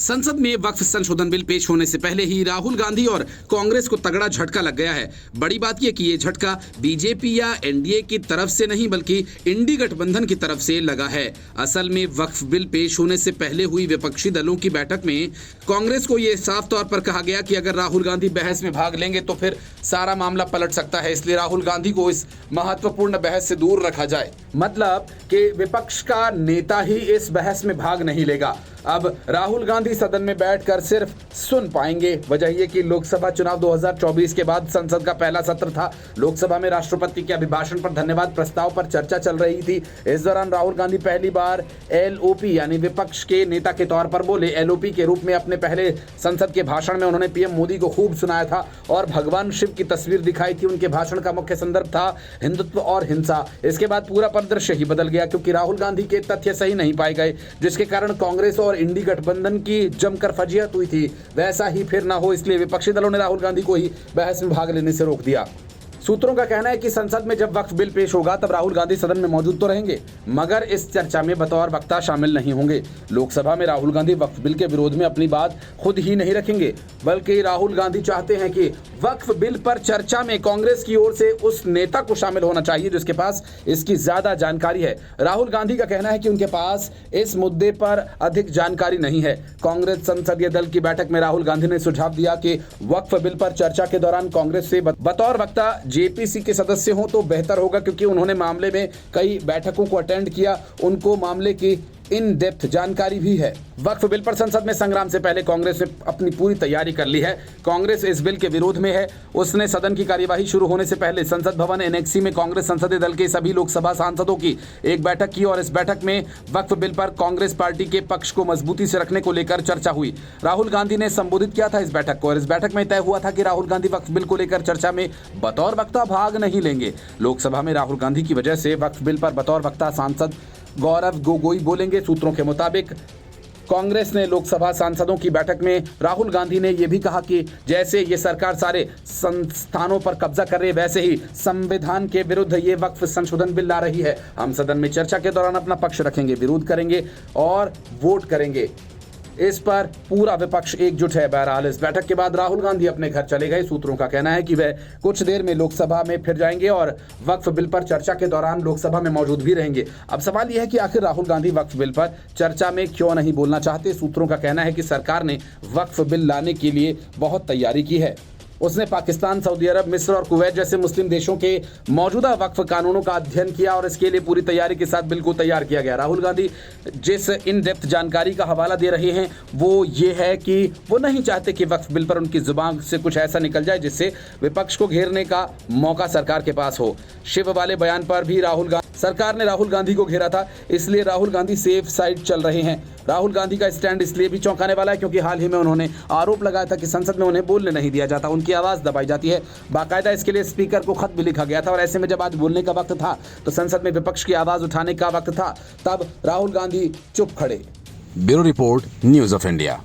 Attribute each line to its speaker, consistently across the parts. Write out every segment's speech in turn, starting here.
Speaker 1: संसद में वक्फ संशोधन बिल पेश होने से पहले ही राहुल गांधी और कांग्रेस को तगड़ा झटका लग गया है। बड़ी बात यह कि ये झटका बीजेपी या एनडीए की तरफ से नहीं बल्कि इंडी गठबंधन की तरफ से लगा है। असल में वक्फ बिल पेश होने से पहले हुई विपक्षी दलों की बैठक में कांग्रेस को यह साफ तौर पर कहा गया कि अगर राहुल गांधी बहस में भाग लेंगे तो फिर सारा मामला पलट सकता है, इसलिए राहुल गांधी को इस महत्वपूर्ण बहस से दूर रखा जाए। मतलब कि विपक्ष का नेता ही इस बहस में भाग नहीं लेगा। अब राहुल गांधी सदन में बैठकर सिर्फ सुन पाएंगे। वजह यह कि लोकसभा चुनाव 2024 के बाद संसद का पहला सत्र था। लोकसभा में राष्ट्रपति के अभिभाषण पर धन्यवाद प्रस्ताव पर चर्चा चल रही थी। इस दौरान राहुल गांधी पहली बार एलओपी यानी विपक्ष के नेता के तौर पर बोले। एलओपी के रूप में अपने पहले संसद के भाषण में उन्होंने पीएम मोदी को खूब सुनाया था और भगवान शिव की तस्वीर दिखाई थी। उनके भाषण का मुख्य संदर्भ था हिंदुत्व और हिंसा। इसके बाद पूरा परिदृश्य ही बदल गया क्योंकि राहुल गांधी के तथ्य सही नहीं पाए गए, जिसके कारण कांग्रेस और इंडी गठबंधन की जमकर फजीहत हुई थी। वैसा ही फिर ना हो, इसलिए विपक्षी दलों ने राहुल गांधी को ही बहस में भाग लेने से रोक दिया। सूत्रों का कहना है कि संसद में जब वक्फ बिल पेश होगा तब राहुल गांधी सदन में मौजूद तो रहेंगे, मगर इस चर्चा में बतौर वक्ता शामिल नहीं होंगे। लोकसभा में राहुल गांधी वक्फ बिल के विरोध में अपनी बात खुद ही नहीं रखेंगे, बल्कि राहुल गांधी चाहते हैं कि वक्फ बिल पर चर्चा में कांग्रेस की ओर से उस नेता को शामिल होना चाहिए जिसके पास इसकी ज्यादा जानकारी है। राहुल गांधी का कहना है कि उनके पास इस मुद्दे पर अधिक जानकारी नहीं है। कांग्रेस संसदीय दल की बैठक में राहुल गांधी ने सुझाव दिया कि वक्फ बिल पर चर्चा के दौरान कांग्रेस से बतौर वक्ता जेपीसी के सदस्य हों तो बेहतर होगा, क्योंकि उन्होंने मामले में कई बैठकों को अटेंड किया, उनको मामले की इन डेप्थ जानकारी भी है। वक्फ बिल पर संसद में संग्राम से पहले कांग्रेस ने अपनी पूरी तैयारी कर ली है। कांग्रेस इस बिल के विरोध में है। उसने सदन की कार्यवाही शुरू होने से पहले संसद भवन एनेक्सी में कांग्रेस संसदीय दल के सभी लोकसभा सांसदों की एक बैठक की और इस बैठक में वक्फ बिल पर कांग्रेस पार्टी के पक्ष को मजबूती से रखने को लेकर चर्चा हुई। राहुल गांधी ने संबोधित किया था इस बैठक को और इस बैठक में तय हुआ था कि राहुल गांधी वक्फ बिल को लेकर चर्चा में बतौर वक्ता भाग नहीं लेंगे। लोकसभा में राहुल गांधी की वजह से वक्फ बिल पर बतौर वक्ता सांसद गौरव गोगोई बोलेंगे। सूत्रों के मुताबिक कांग्रेस ने लोकसभा सांसदों की बैठक में राहुल गांधी ने यह भी कहा कि जैसे ये सरकार सारे संस्थानों पर कब्जा कर रही है, वैसे ही संविधान के विरुद्ध ये वक्फ संशोधन बिल ला रही है। हम सदन में चर्चा के दौरान अपना पक्ष रखेंगे, विरोध करेंगे और वोट करेंगे। इस पर पूरा विपक्ष एकजुट है। बहरहाल इस बैठक के बाद राहुल गांधी अपने घर चले गए। सूत्रों का कहना है कि वह कुछ देर में लोकसभा में फिर जाएंगे और वक्फ बिल पर चर्चा के दौरान लोकसभा में मौजूद भी रहेंगे। अब सवाल यह है कि आखिर राहुल गांधी वक्फ बिल पर चर्चा में क्यों नहीं बोलना चाहते। सूत्रों का कहना है कि सरकार ने वक्फ बिल लाने के लिए बहुत तैयारी की है। उसने पाकिस्तान, सऊदी अरब, मिस्र और कुवैत जैसे मुस्लिम देशों के मौजूदा वक्फ कानूनों का अध्ययन किया और इसके लिए पूरी तैयारी के साथ बिल को तैयार किया गया। राहुल गांधी जिस इन डेप्थ जानकारी का हवाला दे रहे हैं वो ये है कि वो नहीं चाहते कि वक्फ बिल पर उनकी जुबान से कुछ ऐसा निकल जाए जिससे विपक्ष को घेरने का मौका सरकार के पास हो। शिव वाले बयान पर भी सरकार ने राहुल गांधी को घेरा था, इसलिए राहुल गांधी सेफ साइड चल रहे हैं। राहुल गांधी का स्टैंड इसलिए भी चौंकाने वाला है क्योंकि हाल ही में उन्होंने आरोप लगाया था कि संसद में उन्हें बोलने नहीं दिया जाता, उनकी आवाज़ दबाई जाती है। बाकायदा इसके लिए स्पीकर को खत भी लिखा गया था और ऐसे में जब आज बोलने का वक्त था तो संसद में विपक्ष की आवाज़ उठाने का वक्त था, तब राहुल गांधी चुप खड़े।
Speaker 2: Bureau report, news of India.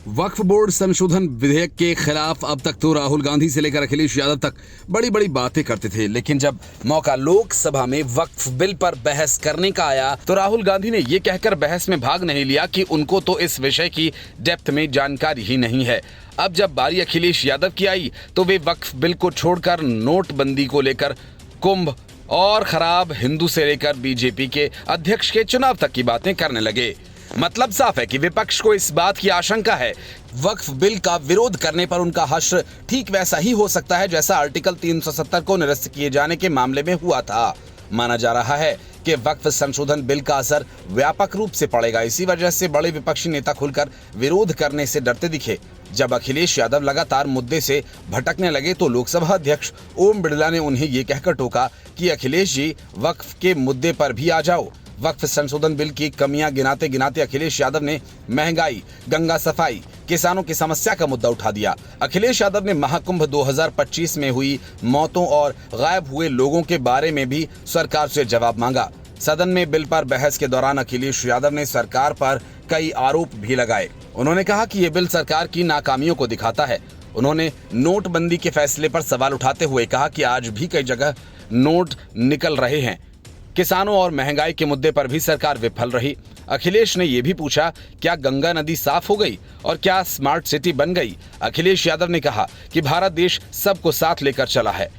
Speaker 1: Waqf board संशोधन विधेयक के खिलाफ अब तक तो राहुल गांधी से लेकर अखिलेश यादव तक बड़ी बड़ी बातें करते थे, लेकिन जब मौका लोकसभा में वक्फ बिल पर बहस करने का आया तो राहुल गांधी ने ये कहकर बहस में भाग नहीं लिया कि उनको तो इस विषय की डेप्थ में जानकारी ही नहीं है। अब जब बारी अखिलेश यादव की आई तो वे वक्फ बिल को छोड़कर नोटबंदी को लेकर, कुंभ और खराब हिंदू से लेकर बीजेपी के अध्यक्ष के चुनाव तक की बातें करने लगे। मतलब साफ है कि विपक्ष को इस बात की आशंका है वक्फ बिल का विरोध करने पर उनका हश्र ठीक वैसा ही हो सकता है जैसा आर्टिकल 370 को निरस्त किए जाने के मामले में हुआ था। माना जा रहा है कि वक्फ संशोधन बिल का असर व्यापक रूप से पड़ेगा। इसी वजह से बड़े विपक्षी नेता खुलकर विरोध करने से डरते दिखे। जब अखिलेश यादव लगातार मुद्दे से भटकने लगे तो लोकसभा अध्यक्ष ओम बिरला ने उन्हें ये कहकर टोका कि अखिलेश जी वक्फ के मुद्दे पर भी आ जाओ। वक्फ संशोधन बिल की कमियां गिनाते गिनाते अखिलेश यादव ने महंगाई, गंगा सफाई, किसानों की समस्या का मुद्दा उठा दिया। अखिलेश यादव ने महाकुंभ 2025 में हुई मौतों और गायब हुए लोगों के बारे में भी सरकार से जवाब मांगा। सदन में बिल पर बहस के दौरान अखिलेश यादव ने सरकार पर कई आरोप भी लगाए। उन्होंने कहा कि ये बिल सरकार की नाकामियों को दिखाता है। उन्होंने नोटबंदी के फैसले पर सवाल उठाते हुए कहा कि आज भी कई जगह नोट निकल रहे हैं। किसानों और महंगाई के मुद्दे पर भी सरकार विफल रही।
Speaker 2: अखिलेश ने यह भी पूछा, क्या गंगा नदी साफ हो गई और क्या स्मार्ट सिटी बन गई? अखिलेश यादव ने कहा कि भारत देश सबको साथ लेकर चला है।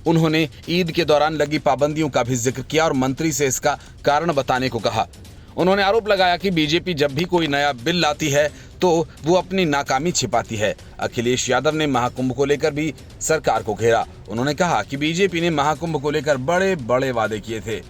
Speaker 2: उन्होंने ईद के दौरान लगी पाबंदियों का भी जिक्र किया और मंत्री से इसका कारण बताने को कहा। उन्होंने आरोप लगाया कि बीजेपी जब भी कोई नया बिल लाती है तो वो अपनी नाकामी छिपाती है। अखिलेश यादव ने महाकुंभ को लेकर भी सरकार को घेरा। उन्होंने कहा कि बीजेपी ने महाकुंभ को लेकर बड़े बड़े वादे किए थे,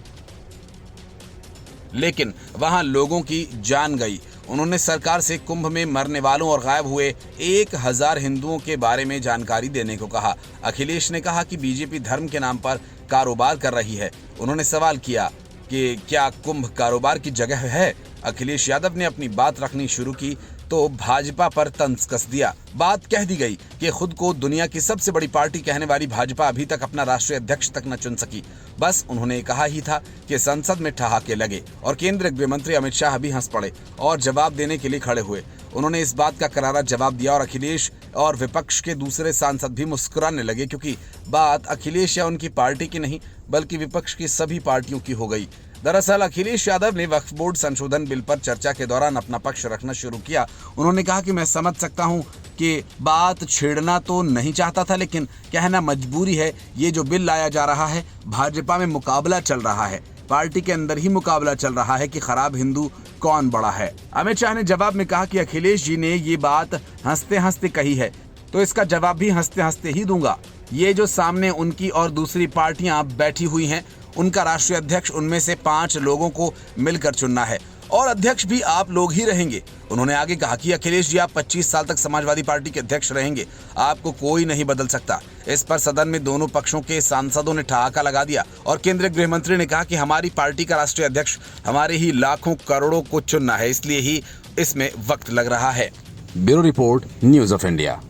Speaker 2: लेकिन वहां लोगों की जान गई। उन्होंने सरकार से कुंभ में मरने वालों और गायब हुए 1000 हिंदुओं के बारे में जानकारी देने को कहा। अखिलेश ने कहा कि बीजेपी धर्म के नाम पर कारोबार कर रही है। उन्होंने सवाल किया कि क्या कुंभ कारोबार की जगह है? अखिलेश यादव ने अपनी बात रखनी शुरू की तो भाजपा पर तंज कस दिया। बात कह दी गई कि खुद को दुनिया की सबसे बड़ी पार्टी कहने वाली भाजपा अभी तक अपना राष्ट्रीय अध्यक्ष तक न चुन सकी। बस उन्होंने कहा ही था कि संसद में ठहाके लगे और केंद्रीय गृह मंत्री अमित शाह भी हंस पड़े और जवाब देने के लिए खड़े हुए। उन्होंने इस बात का करारा जवाब दिया और अखिलेश और विपक्ष के दूसरे सांसद भी मुस्कुराने लगे, क्योंकि बात अखिलेश या उनकी पार्टी की नहीं बल्कि विपक्ष की सभी पार्टियों की हो गई। दरअसल अखिलेश यादव ने वक्फ बोर्ड संशोधन बिल पर चर्चा के दौरान अपना पक्ष रखना शुरू किया। उन्होंने कहा कि मैं समझ सकता हूं कि बात छेड़ना तो नहीं चाहता था, लेकिन कहना मजबूरी है। ये जो बिल लाया जा रहा है, भाजपा में मुकाबला चल रहा है, पार्टी के अंदर ही मुकाबला चल रहा है कि खराब हिंदू कौन बड़ा है। अमित शाह ने जवाब में कहा कि अखिलेश जी ने ये बात हंसते हंसते कही है तो इसका जवाब भी हंसते हंसते ही दूंगा। ये जो सामने उनकी और दूसरी पार्टियां बैठी हुई हैं, उनका राष्ट्रीय अध्यक्ष उनमें से 5 लोगों को मिलकर चुनना है और अध्यक्ष भी आप लोग ही रहेंगे। उन्होंने आगे कहा कि अखिलेश जी आप 25 साल तक समाजवादी पार्टी के अध्यक्ष रहेंगे, आपको कोई नहीं बदल सकता। इस पर सदन में दोनों पक्षों के सांसदों ने ठहाका लगा दिया और केंद्रीय गृह मंत्री ने कहा कि हमारी पार्टी का राष्ट्रीय अध्यक्ष हमारे ही लाखों करोड़ों को चुनना है, इसलिए ही इसमें वक्त लग रहा है।
Speaker 3: Bureau report, news of India.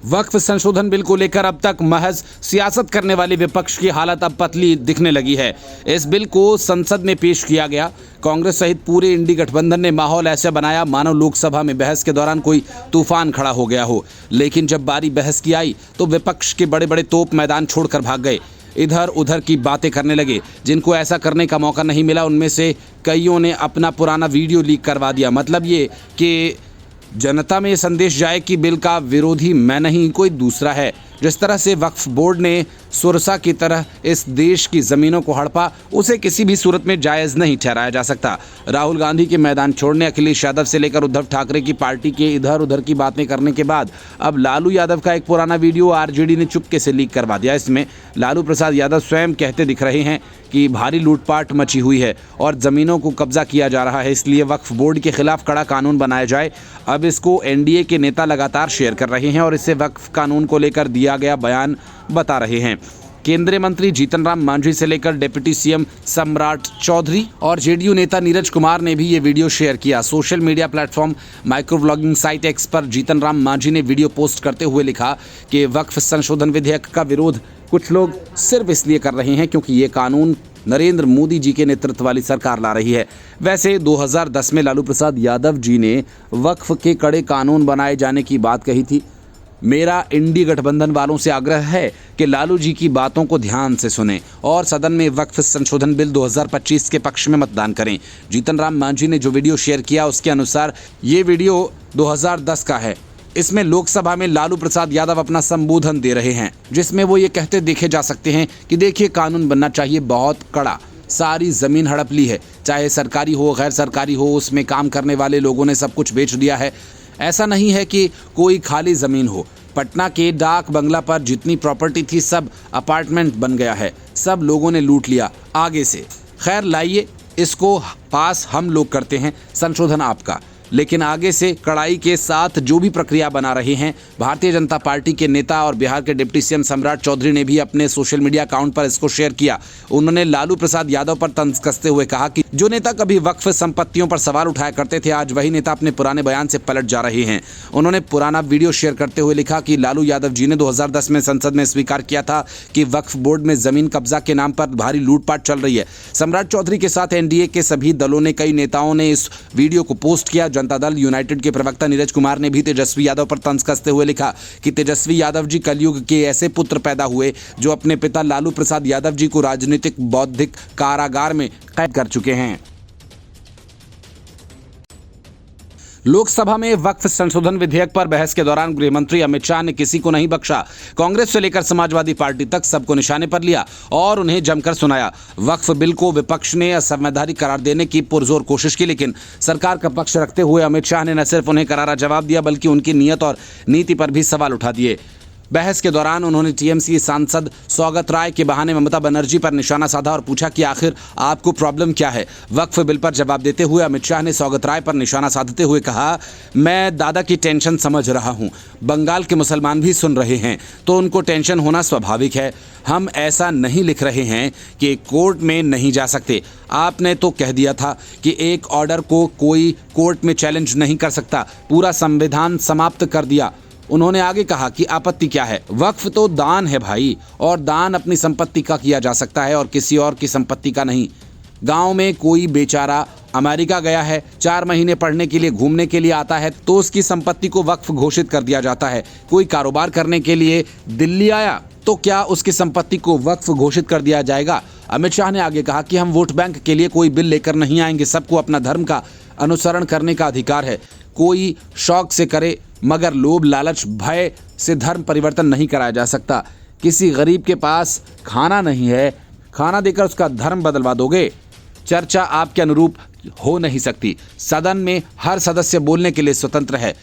Speaker 1: वक्फ संशोधन बिल को लेकर अब तक महज सियासत करने वाले विपक्ष की हालत अब पतली दिखने लगी है। इस बिल को संसद में पेश किया गया। कांग्रेस सहित पूरे इंडी गठबंधन ने माहौल ऐसे बनाया मानो लोकसभा में बहस के दौरान कोई तूफान खड़ा हो गया हो। लेकिन जब बारी बहस की आई तो विपक्ष के बड़े बड़े तोप मैदान छोड़कर भाग गए, इधर उधर की बातें करने लगे। जिनको ऐसा करने का मौका नहीं मिला उनमें से कईयों ने अपना पुराना वीडियो लीक करवा दिया। मतलब ये कि जनता में ये संदेश जाए कि बिल का विरोधी मैं नहीं कोई दूसरा है। जिस तरह से वक्फ बोर्ड ने सुरसा की तरह इस देश की ज़मीनों को हड़पा, उसे किसी भी सूरत में जायज़ नहीं ठहराया जा सकता। राहुल गांधी के मैदान छोड़ने, अखिलेश यादव से लेकर उद्धव ठाकरे की पार्टी के इधर उधर की बातें करने के बाद अब लालू यादव का एक पुराना वीडियो आरजेडी ने चुपके से लीक करवा दिया। इसमें लालू प्रसाद यादव स्वयं कहते दिख रहे हैं कि भारी लूटपाट मची हुई है और ज़मीनों को कब्जा किया जा रहा है, इसलिए वक्फ बोर्ड के खिलाफ कड़ा कानून बनाया जाए। अब इसको एनडीए के नेता लगातार शेयर कर रहे हैं और इससे वक्फ कानून को लेकर दिया गया बयान बता रहे हैं। केंद्रीय मंत्री जीतन राम मांझी से लेकर डिप्टी सीएम सम्राट चौधरी और जेडीयू नेता नीरज कुमार ने भी ये वीडियो शेयर किया। Social media platform micro vlogging site x पर जीतन राम मांझी ने वीडियो पोस्ट करते हुए लिखा कि वक्फ संशोधन विधेयक का विरोध कुछ लोग सिर्फ इसलिए कर रहे हैं क्योंकि ये कानून नरेंद्र मोदी जी के नेतृत्व वाली सरकार ला रही है। वैसे 2010 में लालू प्रसाद यादव जी ने वक्फ के कड़े कानून बनाए जाने की बात कही थी। मेरा इंडी गठबंधन वालों से आग्रह है कि लालू जी की बातों को ध्यान से सुनें और सदन में वक्फ संशोधन बिल 2025 के पक्ष में मतदान करें। जीतन राम मांझी ने जो वीडियो शेयर किया उसके अनुसार ये वीडियो 2010 का है। इसमें लोकसभा में लालू प्रसाद यादव अपना संबोधन दे रहे हैं, जिसमें वो ये कहते देखे जा सकते हैं कि देखिए कानून बनना चाहिए बहुत कड़ा, सारी ज़मीन हड़प ली है, चाहे सरकारी हो गैर सरकारी हो, उसमें काम करने वाले लोगों ने सब कुछ बेच दिया है। ऐसा नहीं है कि कोई खाली ज़मीन हो। पटना के डाक बंगला पर जितनी प्रॉपर्टी थी सब अपार्टमेंट बन गया है, सब लोगों ने लूट लिया आगे से। खैर लाइए, इसको पास हम लोग करते हैं, संशोधन आपका, लेकिन आगे से कड़ाई के साथ जो भी प्रक्रिया बना रहे हैं। भारतीय जनता पार्टी के नेता और बिहार के डिप्टी सीएम सम्राट चौधरी ने भी अपने सोशल मीडिया अकाउंट पर इसको शेयर किया। उन्होंने लालू प्रसाद यादव पर तंज कसते हुए कहा कि जो नेता कभी वक्फ संपत्तियों पर सवाल उठाया करते थे, आज वही नेता अपने पुराने बयान से पलट जा रहे हैं। उन्होंने पुराना वीडियो शेयर करते हुए लिखा कि लालू यादव जी ने 2010 में संसद में स्वीकार किया था कि वक्फ बोर्ड में जमीन कब्जा के नाम पर भारी लूटपाट चल रही है। सम्राट चौधरी के साथ एनडीए के सभी दलों ने, कई नेताओं ने इस वीडियो को पोस्ट किया जनता दल यूनाइटेड के प्रवक्ता नीरज कुमार ने भी तेजस्वी यादव पर तंज कसते हुए लिखा कि तेजस्वी यादव जी कलयुग के ऐसे पुत्र पैदा हुए जो अपने पिता लालू प्रसाद यादव जी को राजनीतिक बौद्धिक कारागार में कैद कर चुके हैं। लोकसभा में वक्फ संशोधन विधेयक पर बहस के दौरान गृह मंत्री अमित शाह ने किसी को नहीं बख्शा। कांग्रेस से लेकर समाजवादी पार्टी तक सबको निशाने पर लिया और उन्हें जमकर सुनाया। वक्फ बिल को विपक्ष ने असंवैधानिक करार देने की पुरजोर कोशिश की, लेकिन सरकार का पक्ष रखते हुए अमित शाह ने न सिर्फ उन्हें करारा जवाब दिया बल्कि उनकी नीयत और नीति पर भी सवाल उठा दिए। बहस के दौरान उन्होंने टीएमसी सांसद सौगत राय के बहाने ममता बनर्जी पर निशाना साधा और पूछा कि आखिर आपको प्रॉब्लम क्या है। वक्फ बिल पर जवाब देते हुए अमित शाह ने सौगत राय पर निशाना साधते हुए कहा, मैं दादा की टेंशन समझ रहा हूं। बंगाल के मुसलमान भी सुन रहे हैं तो उनको टेंशन होना स्वाभाविक है। हम ऐसा नहीं लिख रहे हैं कि कोर्ट में नहीं जा सकते। आपने तो कह दिया था कि एक ऑर्डर को कोई कोर्ट में चैलेंज नहीं कर सकता। पूरा संविधान समाप्त कर दिया। उन्होंने आगे कहा कि आपत्ति क्या है, वक्फ तो दान है भाई, और दान अपनी संपत्ति का किया जा सकता है और किसी और की संपत्ति का नहीं। गांव में कोई बेचारा अमेरिका गया है, 4 महीने पढ़ने के लिए घूमने के लिए आता है तो उसकी संपत्ति को वक्फ घोषित कर दिया जाता है। कोई कारोबार करने के लिए दिल्ली आया तो क्या उसकी संपत्ति को वक्फ घोषित कर दिया जाएगा। अमित शाह ने आगे कहा कि हम वोट बैंक के लिए कोई बिल लेकर नहीं आएंगे। सबको अपना धर्म का अनुसरण करने का अधिकार है। कोई शौक से करे मगर लोभ लालच भय से धर्म परिवर्तन नहीं कराया जा सकता। किसी गरीब के पास खाना नहीं है, खाना देकर उसका धर्म बदलवा दोगे। चर्चा आपके अनुरूप हो नहीं सकती। सदन में हर सदस्य बोलने के लिए स्वतंत्र है।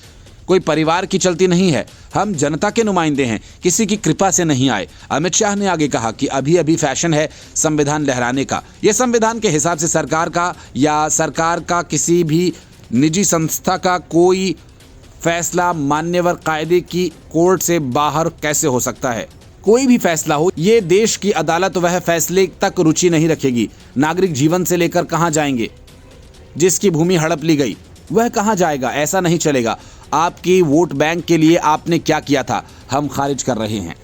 Speaker 1: कोई परिवार की चलती नहीं है। हम जनता के नुमाइंदे हैं, किसी की कृपा से नहीं आए। अमित शाह ने आगे कहा कि अभी अभी फैशन है संविधान लहराने का। यह संविधान के हिसाब से सरकार का या सरकार का किसी भी निजी संस्था का कोई फैसला मान्यवर कायदे की कोर्ट से बाहर कैसे हो सकता है। कोई भी फैसला हो, ये देश की अदालत वह फैसले तक रुचि नहीं रखेगी। नागरिक जीवन से लेकर कहां जाएंगे। जिसकी भूमि हड़प ली गई वह कहां जाएगा। ऐसा नहीं चलेगा। आपकी वोट बैंक के लिए आपने क्या किया था, हम खारिज कर रहे हैं।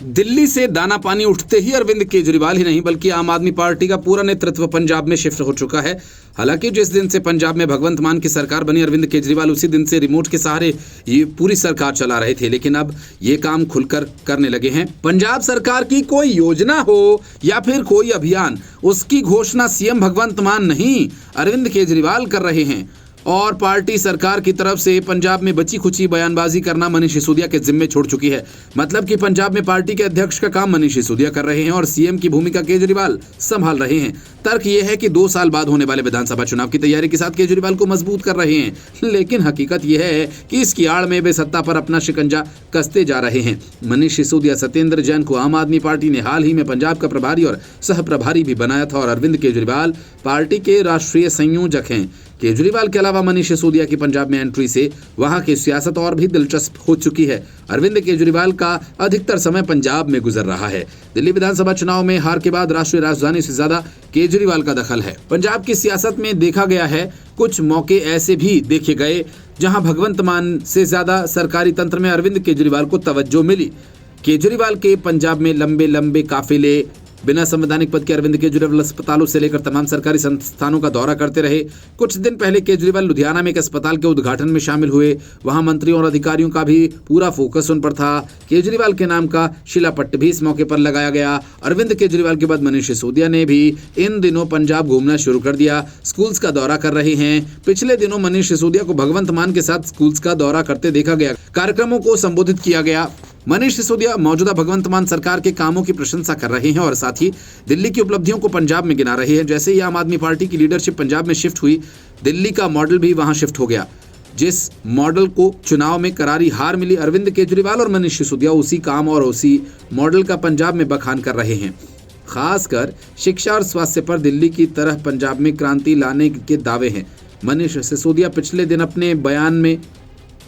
Speaker 1: दिल्ली से दाना पानी उठते ही अरविंद केजरीवाल ही नहीं बल्कि आम आदमी पार्टी का पूरा नेतृत्व पंजाब में शिफ्ट हो चुका है। हालांकि जिस दिन से पंजाब में भगवंत मान की सरकार बनी, अरविंद केजरीवाल उसी दिन से रिमोट के सहारे ये पूरी सरकार चला रहे थे, लेकिन अब ये काम खुलकर करने लगे हैं। पंजाब सरकार की कोई योजना हो या फिर कोई अभियान, उसकी घोषणा सीएम भगवंत मान नहीं अरविंद केजरीवाल कर रहे हैं। और पार्टी सरकार की तरफ से पंजाब में बची खुची बयानबाजी करना मनीष सिसोदिया के जिम्मे छोड़ चुकी है। मतलब कि पंजाब में पार्टी के अध्यक्ष का काम मनीष सिसोदिया कर रहे हैं और सीएम की भूमिका केजरीवाल संभाल रहे हैं। तर्क यह है कि 2 साल बाद होने वाले विधानसभा चुनाव की तैयारी के साथ केजरीवाल को मजबूत कर रहे हैं, लेकिन हकीकत यह है कि इसकी आड़ में वे सत्ता पर अपना शिकंजा कसते जा रहे हैं। मनीष सिसोदिया सत्येंद्र जैन को आम आदमी पार्टी ने हाल ही में पंजाब का प्रभारी और सह प्रभारी भी बनाया था और अरविंद केजरीवाल पार्टी के राष्ट्रीय संयोजक हैं। केजरीवाल के अलावा मनीष सिसोदिया की पंजाब में एंट्री से वहां की सियासत और भी दिलचस्प हो चुकी है। अरविंद केजरीवाल का अधिकतर समय पंजाब में गुजर रहा है। दिल्ली विधानसभा चुनाव में हार के बाद राष्ट्रीय राजधानी से ज्यादा केजरीवाल का दखल है। पंजाब की सियासत में देखा गया है, कुछ मौके ऐसे भी देखे गए जहां भगवंत मान से ज्यादा सरकारी तंत्र में अरविंद केजरीवाल को तवज्जो मिली। केजरीवाल के पंजाब में लंबे लंबे काफिले, बिना संवैधानिक पद के अरविंद केजरीवाल अस्पतालों से लेकर तमाम सरकारी संस्थानों का दौरा करते रहे। कुछ दिन पहले केजरीवाल लुधियाना में एक अस्पताल के उद्घाटन में शामिल हुए। वहां मंत्रियों और अधिकारियों का भी पूरा फोकस उन पर था। केजरीवाल के नाम का शिलापट्ट भी इस मौके पर लगाया गया। अरविंद केजरीवाल के बाद मनीष सिसोदिया ने भी इन दिनों पंजाब घूमना शुरू कर दिया, स्कूल्स का दौरा कर रहे हैं। पिछले दिनों मनीष सिसोदिया को भगवंत मान के साथ स्कूल्स का दौरा करते देखा गया, कार्यक्रमों को संबोधित किया गया। मनीष सिसोदिया मौजूदा भगवंत मान सरकार के कामों की प्रशंसा कर रहे हैं और साथ ही दिल्ली की उपलब्धियों को पंजाब में गिना रहे हैं। जैसे ही आम आदमी पार्टी की लीडरशिप पंजाब में शिफ्ट हुई, दिल्ली का मॉडल भी वहां शिफ्ट हो गया। जिस मॉडल को चुनाव में करारी हार मिली, अरविंद केजरीवाल और मनीष सिसोदिया उसी काम और उसी मॉडल का पंजाब में बखान कर रहे हैं। खासकर शिक्षा और स्वास्थ्य पर दिल्ली की तरह पंजाब में क्रांति लाने के दावे हैं। मनीष सिसोदिया पिछले दिन अपने बयान में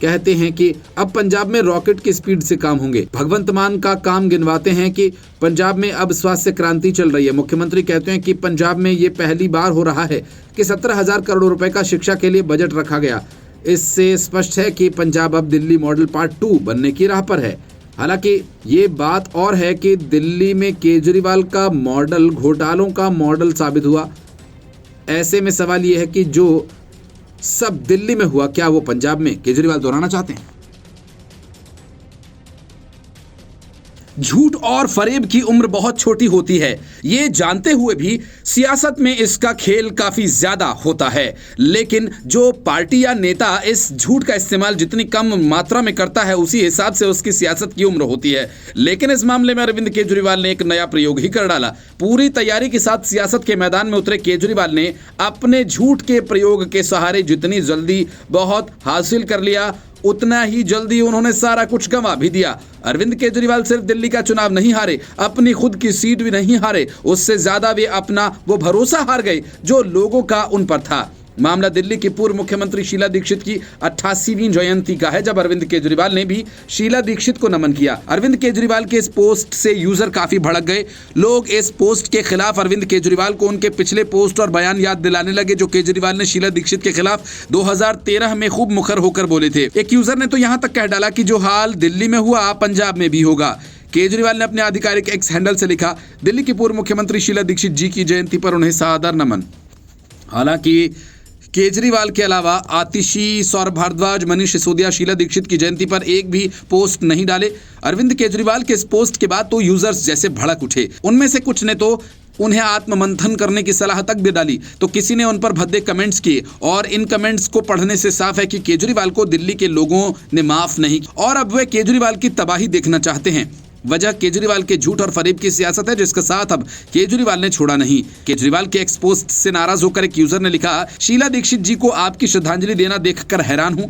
Speaker 1: कहते हैं कि अब पंजाब में रॉकेट की स्पीड से काम होंगे। भगवंत मान का काम गिनवाते हैं कि पंजाब में अब स्वास्थ्य क्रांति चल रही है। मुख्यमंत्री कहते हैं कि पंजाब में ये पहली बार हो रहा है कि 17,000 करोड़ रुपए का शिक्षा के लिए बजट रखा गया। इससे स्पष्ट है कि पंजाब अब दिल्ली मॉडल पार्ट 2 बनने की राह पर है। हालांकि ये बात और है कि दिल्ली में केजरीवाल का मॉडल घोटालों का मॉडल साबित हुआ। ऐसे में सवाल यह है कि जो सब दिल्ली में हुआ, क्या वो पंजाब में केजरीवाल दोहराना चाहते हैं? झूठ और फरेब की उम्र बहुत छोटी होती है, ये जानते हुए भी सियासत में इसका खेल काफी ज्यादा होता है। लेकिन जो पार्टी या नेता इस झूठ का इस्तेमाल जितनी कम मात्रा में करता है, उसी हिसाब से उसकी सियासत की उम्र होती है। लेकिन इस मामले में अरविंद केजरीवाल ने एक नया प्रयोग ही कर डाला। पूरी तैयारी के साथ सियासत के मैदान में उतरे केजरीवाल ने अपने झूठ के प्रयोग के सहारे जितनी जल्दी बहुत हासिल कर लिया, उतना ही जल्दी उन्होंने सारा कुछ गंवा भी दिया। अरविंद केजरीवाल सिर्फ दिल्ली का चुनाव नहीं हारे, अपनी खुद की सीट भी नहीं हारे, उससे ज्यादा वे अपना वो भरोसा हार गए जो लोगों का उन पर था। मामला दिल्ली की पूर्व मुख्यमंत्री शीला दीक्षित की 88वीं जयंती का है, जब अरविंद केजरीवाल ने भी शीला दीक्षित को नमन किया। अरविंद केजरीवाल के इस पोस्ट से यूजर काफी भड़क गए। लोग इस पोस्ट के खिलाफ अरविंद केजरीवाल को उनके पिछले पोस्ट और बयान याद दिलाने लगे, जो केजरीवाल ने शीला दीक्षित के खिलाफ 2013 में खूब मुखर होकर बोले थे। एक यूजर ने तो यहां तक कह डाला कि जो हाल दिल्ली में हुआ पंजाब में भी होगा। केजरीवाल ने अपने आधिकारिक एक्स हैंडल से लिखा, दिल्ली की पूर्व मुख्यमंत्री शीला दीक्षित जी की जयंती पर उन्हें सादर नमन। हालांकि केजरीवाल के अलावा आतिशी, सौरभ भारद्वाज, मनीष सिसोदिया शीला दीक्षित की जयंती पर एक भी पोस्ट नहीं डाले। अरविंद केजरीवाल के इस पोस्ट के बाद तो यूजर्स जैसे भड़क उठे। उनमें से कुछ ने तो उन्हें आत्ममंथन करने की सलाह तक भी डाली, तो किसी ने उन पर भद्दे कमेंट्स किए। और इन कमेंट्स को पढ़ने से साफ है कि केजरीवाल को दिल्ली के लोगों ने माफ नहीं, और अब वे केजरीवाल की तबाही देखना चाहते हैं। वजह केजरीवाल के झूठ और फरेब की सियासत है, जिसका साथ अब केजरीवाल ने छोड़ा नहीं। केजरीवाल के एक्स पोस्ट से नाराज होकर एक यूजर ने लिखा, शीला दीक्षित जी को आपकी श्रद्धांजलि देना देखकर हैरान हूं।